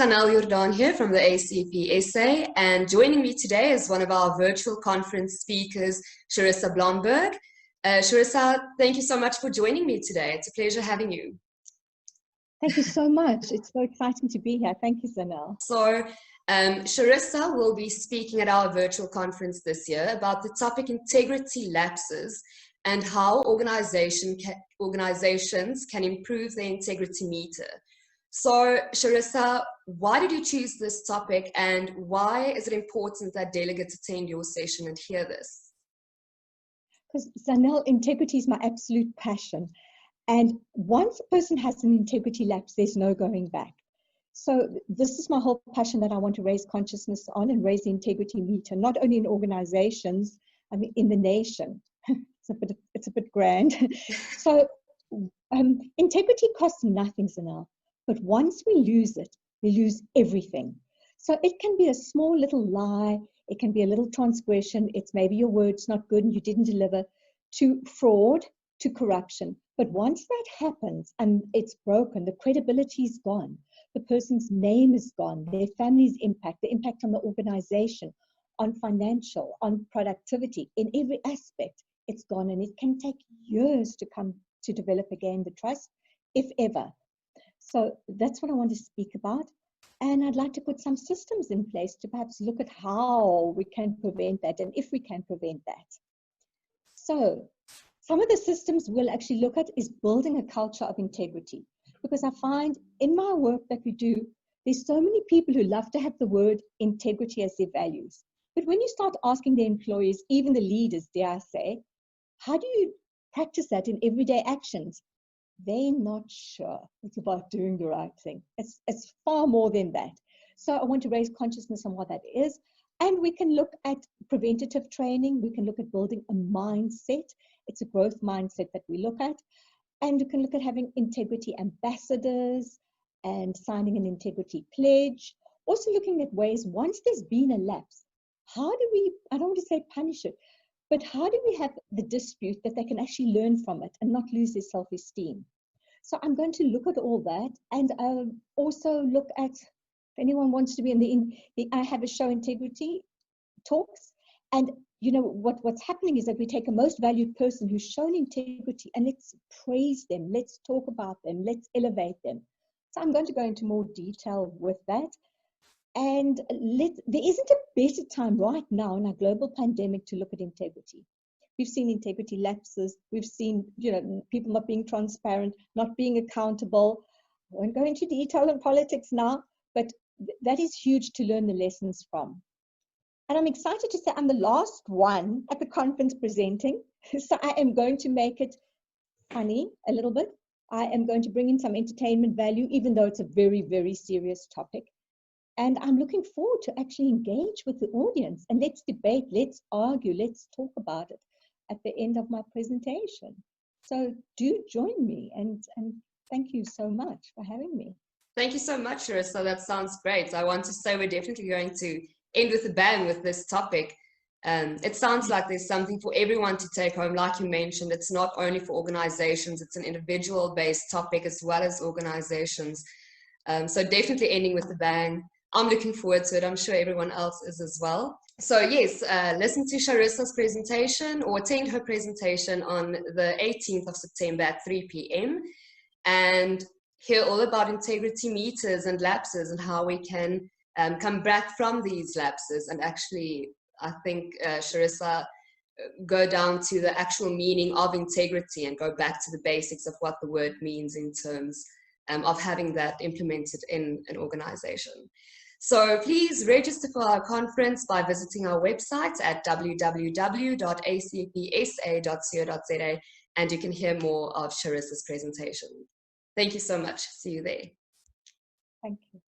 Zanel Jordan here from the ACFE SA, and joining me today is one of our virtual conference speakers, Charissa Bloomberg. Charissa, thank you so much for joining me today. It's a pleasure having you. Thank you so much. It's so exciting to be here. Thank you, Zanel. So, Charissa will be speaking at our virtual conference this year about the topic integrity lapses and how organizations can improve their integrity meter. So, Charissa, why did you choose this topic, and why is it important that delegates attend your session and hear this? Because, Zanel, integrity is my absolute passion. And once a person has an integrity lapse, there's no going back. So this is my whole passion that I want to raise consciousness on and raise the integrity meter, not only in organizations, I mean, in the nation. It's a bit grand. So integrity costs nothing, Zanel. But once we lose it, we lose everything. So it can be a small little lie. It can be a little transgression. It's maybe your word's not good and you didn't deliver, to fraud, to corruption. But once that happens and it's broken, the credibility is gone. The person's name is gone. Their family's impact, the impact on the organization, on financial, on productivity, in every aspect, it's gone. And it can take years to come to develop again the trust, if ever. So that's what I want to speak about. And I'd like to put some systems in place to perhaps look at how we can prevent that and if we can prevent that. So some of the systems we'll actually look at is building a culture of integrity. Because I find in my work that we do, there's so many people who love to have the word integrity as their values. But when you start asking the employees, even the leaders, dare I say, how do you practice that in everyday actions? They're not sure. It's about doing the right thing. It's far more than that. So I want to raise consciousness on what that is. And we can look at preventative training. We can look at building a mindset. It's a growth mindset that we look at. And we can look at having integrity ambassadors and signing an integrity pledge. Also looking at ways, once there's been a lapse, how do we, I don't want to say punish it, but how do we have the dispute that they can actually learn from it and not lose their self-esteem? So I'm going to look at all that, and also look at, if anyone wants to be in I have a show integrity talks, and you know what's happening is that we take a most valued person who's shown integrity and let's praise them, let's talk about them, let's elevate them. So I'm going to go into more detail with that. And there isn't a better time right now in our global pandemic to look at integrity. We've seen integrity lapses. We've seen, people not being transparent, not being accountable. I won't go into detail in politics now, but that is huge to learn the lessons from. And I'm excited to say I'm the last one at the conference presenting. So I am going to make it funny a little bit. I am going to bring in some entertainment value, even though it's a very, very serious topic. And I'm looking forward to actually engage with the audience and let's debate, let's argue, let's talk about it at the end of my presentation. So do join me, and thank you so much for having me. Thank you so much, Charissa. That sounds great. I want to say we're definitely going to end with a bang with this topic. It sounds like there's something for everyone to take home. Like you mentioned, it's not only for organizations, it's an individual-based topic as well as organizations. So definitely ending with a bang. I'm looking forward to it. I'm sure everyone else is as well. So yes, listen to Charissa's presentation or attend her presentation on the 18th of September at 3 p.m. and hear all about integrity meters and lapses and how we can come back from these lapses and actually, I think, Charissa, go down to the actual meaning of integrity and go back to the basics of what the word means in terms of having that implemented in an organization. So please register for our conference by visiting our website at www.acfesa.co.za, and you can hear more of Charissa's presentation. Thank you so much. See you there. Thank you.